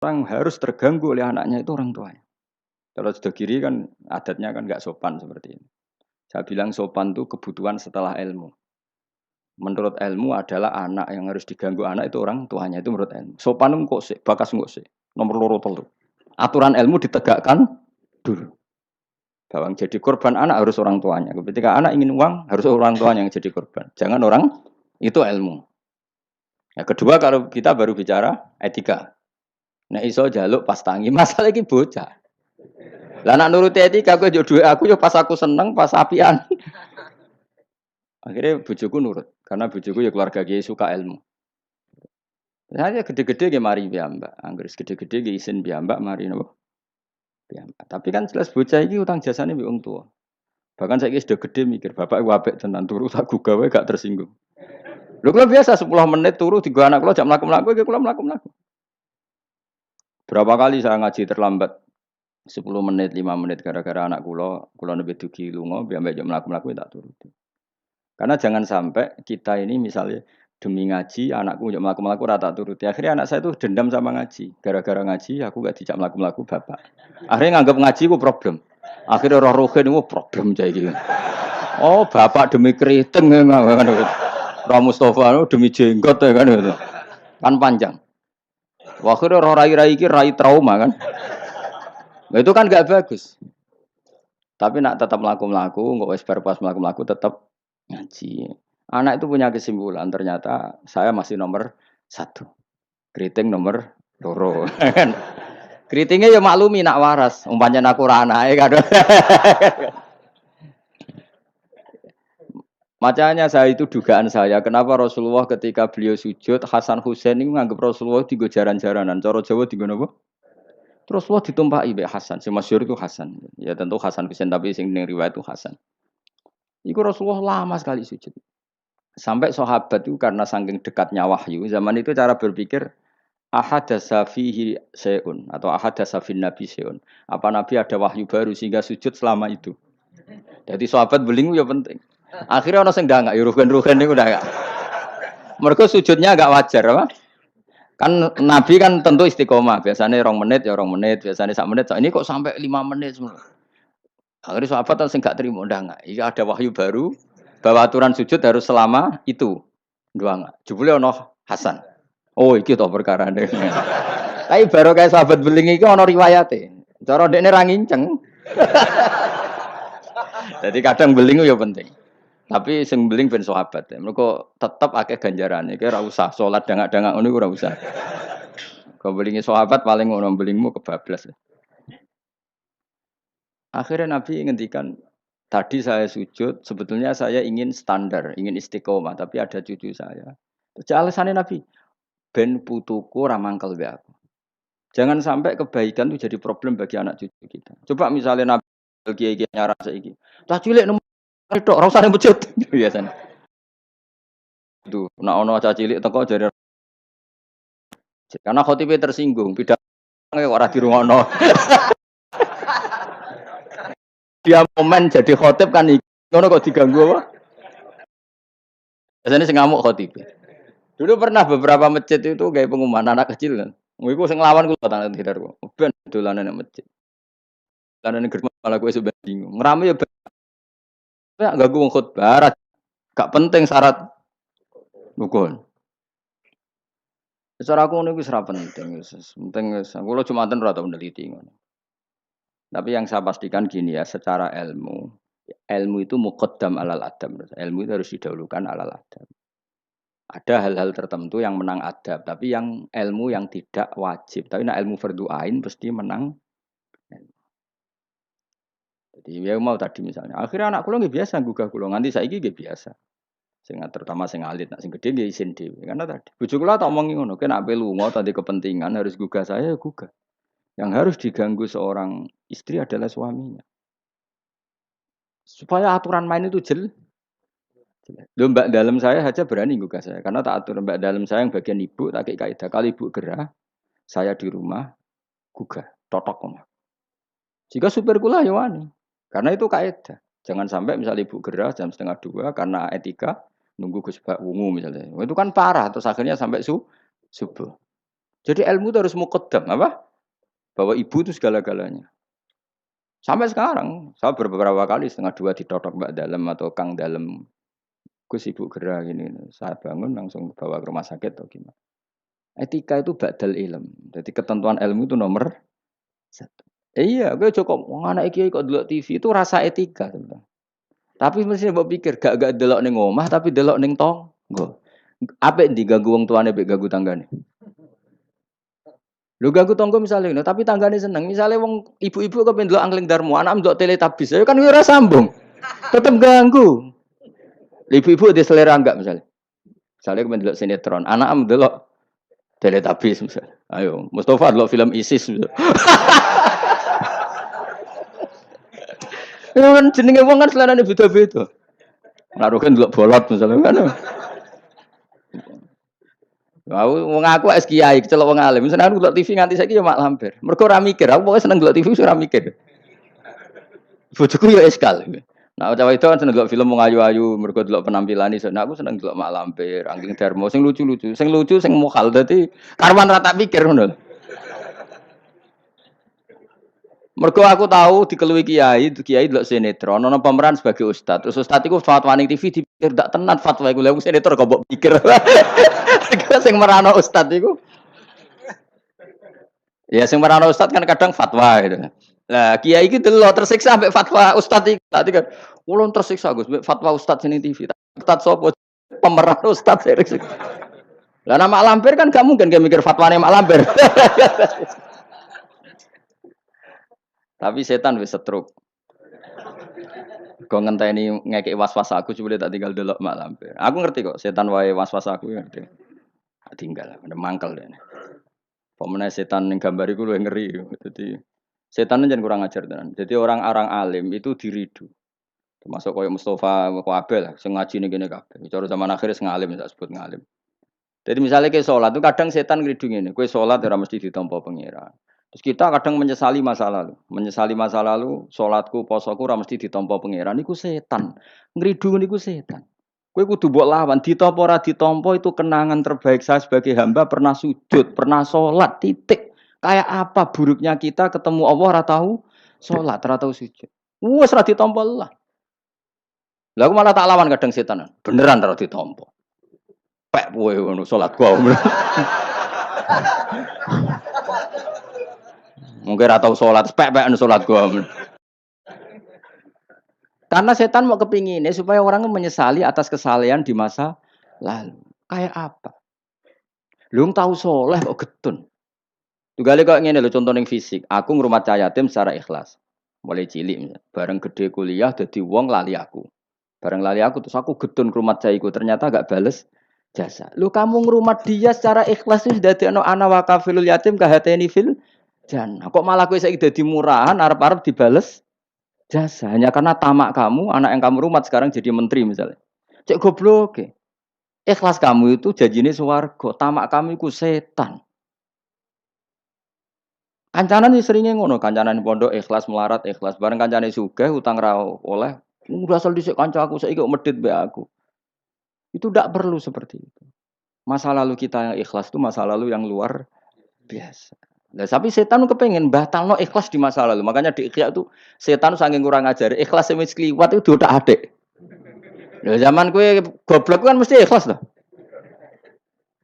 orang harus terganggu oleh anaknya itu orang tuanya. Kalau sudah kiri kan adatnya kan nggak sopan seperti ini. Saya bilang sopan itu kebutuhan setelah ilmu. Menurut ilmu adalah anak yang harus diganggu anak itu orang tuanya itu menurut ilmu. Sopan itu kok sih, bakas kok sih. Nomor loro telu. Aturan ilmu ditegakkan dulu. Bahwa yang jadi korban anak harus orang tuanya. Ketika anak ingin uang harus orang tuanya yang jadi korban. Jangan orang itu ilmu. Yang kedua kalau kita baru bicara etika. Nah iso jaluk pas tangi masalah ini bocah. Lah nak nuruti etika aku yo duwe aku yo pas aku seneng pas apian. Akhirnya bojoku nurut karena bojoku ya keluarga kiai suka ilmu. Saya gede-gede ge mari piyambak. Anggere gede-gede ge isin piyambak mari napa? Piyambak. Tapi kan jelas bocah iki utang jasane mbek wong tua. Bahkan saya sudah gede mikir, bapak iku apik tenan turu tak gugah wae gak tersinggung. Lho kula biasa 10 menit turu digo anak kula jam mlaku-mlaku iki kula mlaku-mlaku. Berapa kali saya ngaji terlambat 10 menit, 5 menit gara-gara anak kula nembe dugi lunga, mbek jam mlaku-mlaku tak turuti. Karena jangan sampai kita ini misalnya demi ngaji, anakku njok mlaku-mlaku ora tak turuti. Akhirnya anak saya itu dendam sama ngaji. Gara-gara ngaji aku gak dijak mlaku-mlaku bapak. Akhirnya nganggap ngaji ku problem. Akhirnya roh rohin itu problem cah iki. Oh, bapak demi keriting kan. Roh Mustafa demi jenggot ya kan gitu. Kan panjang. Akhirnya roh rai-rai iki rai trauma kan. Nah, itu kan gak bagus. Tapi nak tetap mlaku-mlaku, nggak wis bar pas mlaku-mlaku tetap ngaji. Anak itu punya kesimpulan, ternyata saya masih nomor satu. Keriting nomor loro. Keritingnya ya maklumi nak waras. Umpamanya aku ora anake kan. Makanya saya itu dugaan saya, kenapa Rasulullah ketika beliau sujud, Hasan Husain ini menganggap Rasulullah digo jaran-jaranan. Cara Jawa digo napa? Terus Rasulullah ditumpahi mbek Hasan. Si masyhur itu Hasan. Ya tentu Hasan Husain tapi sing ning riwayat itu Hasan. Iku Rasulullah lama sekali sujud. Sampai sahabat itu karena saking dekatnya wahyu, zaman itu cara berpikir ahadasa fihi syai'un atau ahadasa fin nabi syai'un. Apa nabi ada wahyu baru sehingga sujud selama itu. Jadi sahabat belingu ya penting. Akhirnya orang sing enggak ya rugen-rugen niku udah enggak. Mereka sujudnya agak wajar apa? Kan nabi kan tentu istiqomah. Biasanya 2 menit ya 2 menit, biasanya 1 menit. Ini kok sampai 5 menit semua. Akhirnya sahabat langsung enggak terima, udah enggak. Ini ada wahyu baru bahwa aturan sujud harus selama itu. Dua enggak. Jebule ono Hasan. Oh, iki to perkara ne. Tapi baru kayak sahabat beling iki ono riwayate. Cara dekne ra nginceng. Jadi kadang beling ya penting. Tapi sing beling ben sahabat. Mergo tetep akeh ganjarane. Iki ora usah salat dangak-dangak ngono ora usah. Kau belingi sahabat paling ngono belingmu kebablas. Akhirnya Nabi ngendikan, tadi saya sujud, sebetulnya saya ingin standar, ingin istiqomah, tapi ada cucu saya. Terus alasannya Nabi, ben putuku ramangkel be aku. Jangan sampai kebaikan itu jadi problem bagi anak cucu kita. Coba misalnya Nabi kiai-kiai nyara saiki. Cah cilik nemu tok ora usah nang masjid biasanya. Itu, nek ana cah cilik teko jare karena khotibe tersinggung, pidato ora dirungokno. Dia momen jadi khotib kan iki. Ngono kok diganggu apa? Biasanya sing ngamuk khotib. Dulu pernah beberapa masjid itu kayak pengumuman anak kecil kan. Iku sing nglawan kula tangan tidarku. Ben dolanan nang masjid. Dolanan germas malah kowe sampe bingung. Ngrame ya ben ganggu wong khotbah. Gak penting syarat rukun. Secara aku niku wis ora penting wis. Penting wis kula Jumatan ora tau neliti ngono. Tapi yang saya pastikan gini ya, secara ilmu, ilmu itu muqaddam alal adab. Ilmu itu harus didahulukan alal adab. Ada hal-hal tertentu yang menang adab, tapi yang ilmu yang tidak wajib. Tapi nak ilmu fardhu ain pasti menang. Jadi ya mau tadi misalnya, akhirnya anak kula nggih biasa gugah kula, nganti saiki nggih biasa. Sing terutama sing alit, nak sing gede nggih isin dhewe. Karena tadi bojo kula tak omongi ngono, kena ape lunga tadi kepentingan harus gugah saya ya gugah. Yang harus diganggu seorang istri adalah suaminya. Supaya aturan main itu jelas. Loh, mbak dalam saya saja berani gugah saya. Karena tak atur mbak dalam saya yang bagian ibu, tak kayak kaidah. Kalau ibu gerah, saya di rumah, gugah. Totok omah. Jika supir kula ya wani. Karena itu kaidah. Jangan sampai misalnya ibu gerah jam 1:30 karena etika, nunggu Gus Bak wungu misalnya. Itu kan parah. Terus akhirnya sampai subuh. Jadi ilmu itu harus muqaddam apa? Bahwa ibu itu segala-galanya. Sampai sekarang, saya beberapa kali setengah dua ditotok Mbak Dalem atau Kang Dalem. Gus ibu gerak gini. Saya bangun langsung bawa ke rumah sakit atau gimana. Etika itu badal ilm. Jadi ketentuan ilmu itu nomor satu. Iya, gue cukup anak kiai kok delok TV itu rasa etika sebenarnya. Tapi mesti mbok pikir gak delok ning omah tapi delok ning tangga. Apik ndi ganggu wong tuane mbek ganggu tanggane. Lho ganggu tangga misale ngono, tapi tanggane seneng. Misale wong ibu-ibu kepen delok Angling Darmo, anak ndelok Teletubbies, ya kan ora sambung. Tetep ganggu. Ibu-ibu di selera enggak misalnya. Misalnya kepen delok sinetron, anak ndelok Teletubbies misalnya. Ayo, Mustafa delok film ISIS. Ya kan jenenge wong kan selerane beda-beda. Ngaruhkan delok bolot misalnya kan. Wong aku es kiai kecelok wong alim. Seneng delok TV nganti saiki ya mak lampir. Mergo ora mikir, aku pokoke seneng delok TV ora mikir. Bojoku ya eskal. Nah, cawe itu kan seneng delok film wong ayu-ayu, mergo delok penampilane. Nah, aku seneng delok mak lampir, Angling Darmo sing lucu-lucu. Sing lucu sing mokal dadi karwan ra tak pikir ngono. Mergo aku tahu dikelui kiai delok sinetron, ono pemeran sebagai ustad. Terus ustad iku fatwa ning TV dipikir ndak tenan fatwa iku. Lha sinetron kok mbok pikir. Sing merano ustad iku. Ya sing merano ustad kan kadang fatwa gitu. Lah kiai iki delok tersiksa sampai fatwa ustad iki. Tadi kan ulun tersiksa Gus mbek fatwa ustad sini TV. Ustad sapa? Pemeran ustad sering. Lah nama lampir kan gak mungkin gak mikir fatwane mak lampir. Tapi setan wis setruk. Kok ngenteni ngekek was-was aku coba tak tinggal delok mak lampir. Aku ngerti kok setan wae was-was aku ngerti. Tak tinggal, ada mangkel dene. Pemene setan ning gambar iku luwih ngeri. Jadi setan jangan kurang ajar tenan. Jadi orang-orang alim itu diridu. Termasuk koyo Mustafa Kabeh lah sing ngaji ning kene kabeh. Cara zaman akhir sing alim tak sebut ngalim. Jadi misalnya ke sholat itu kadang setan ngridung ini. Kue sholat ora mesti ditampa pangeran. Terus kita kadang menyesali masa lalu. Menyesali masa lalu, sholatku, posoku ora mesti ditampa pangeran. Iku setan. Ngridung niku setan. Kue kudu mbok lawan. Ditampa ora ditampa itu kenangan terbaik saya sebagai hamba pernah sujud, pernah sholat, titik. Kayak apa buruknya kita ketemu Allah ora tahu sholat, ora tahu sujud. Wes ora ditampa lah. Lah aku malah tak lawan kadang setan. Beneran ora ditampa. Pek kowe ngono salat gua. Mungkin ora tau salat, pek-pek salat gua. Karena setan mau kepinginnya supaya orang menyesali atas kesalahan di masa lalu. Kayak apa? Lu tahu soleh kok getun. Tugale kok ngene lho contoh ning fisik. Aku ngrumat cah yatim secara ikhlas. Mulai cilik bareng gede kuliah dadi wong lali aku. Bareng lali aku terus aku getun ngrumat cah iku ternyata gak bales jasa. Lu kamu ngerumat dia secara ikhlas itu dadekno ana wakafilul yatim kahateni fil jannah. Kok malah kowe saiki dadi murahan arep-arep dibales jasa hanya karena tamak kamu, anak yang kamu rumat sekarang jadi menteri misalnya. Cek goblok. Ikhlas kamu itu janjine swarga, tamak kamu iku setan. Kancanan seringnya ngono, kancanan pondok ikhlas melarat ikhlas bareng kancane sugih utang ra oleh. Udah asal dhisik kanca aku saiki kok medhit mbek aku. Itu tidak perlu seperti itu. Masa lalu kita yang ikhlas itu masa lalu yang luar biasa. Nah, tapi setan kepengen batalno ikhlas di masa lalu. Makanya di Ikhya itu setan saking kurang ajar. Ikhlas yang kliwat itu udah adik. Ya zaman kue goblok kan mesti ikhlas lah.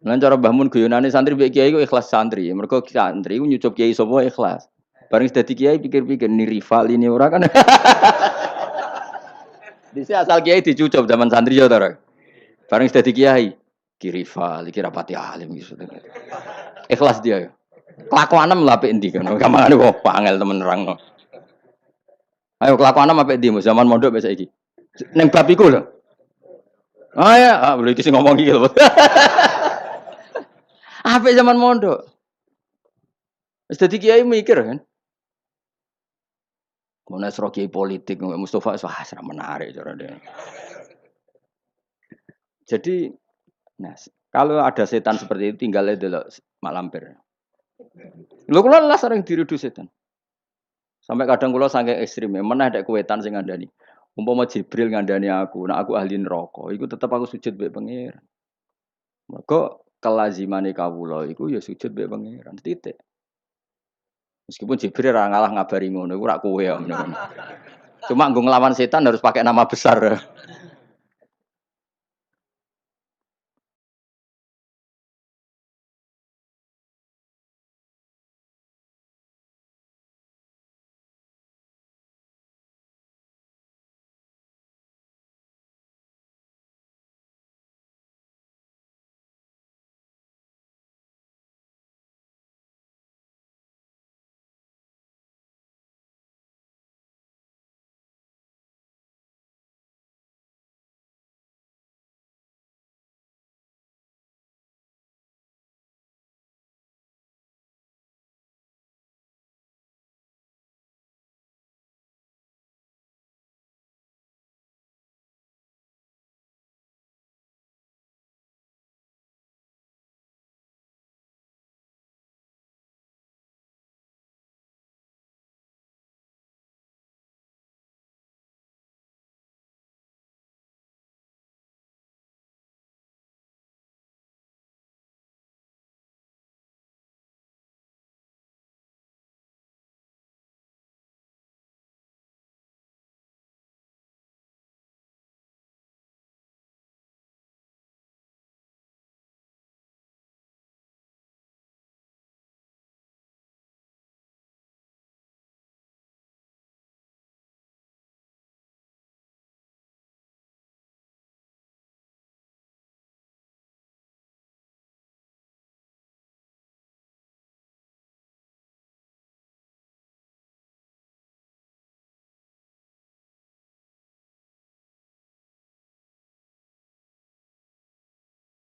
Nah cara Mbah Mun guyonane santri mbek kiai ku ikhlas santri. Mergo santri ku nyucup kiai sapa ikhlas. Bareng dadi kiai pikir-pikir ni rival ini ora kan. Dise asal kiai dicucup zaman santri ya ta. Bareng dadi kiai, ki rival, iki rapati alim gitu. Ikhlas dia ya. Kelakuanem lha apik endi kan. Kamane kok pangel temen nerangno. Ayo kelakuanem apik endi zaman mondok wis saiki. Ning bab iku lho. Ah ya, boleh iki sing ngomong iki lho. Apik zaman mondok. Wis dadi kiai mikir kan. Mun asro kiai politik Mustafa wah ora menarik cara dia. Jadi, nah, kalau ada setan seperti itu tinggal delok mak lampir. Lho kula lah sering diridu setan. Sampai kadang kula saking ekstrem, meneh nek kuwetan sing ngandani. Umpama Jibril ngandani aku, nek aku ahli neraka, iku tetep aku sujud mbek pengiran. Mergo kelazimane kawula iku ya sujud mbek pangeran titik. Meskipun Jibril ora ngalah ngabari ngono iku ora kowe ya ngono. Cuma nggo nglawan setan harus pakai nama besar.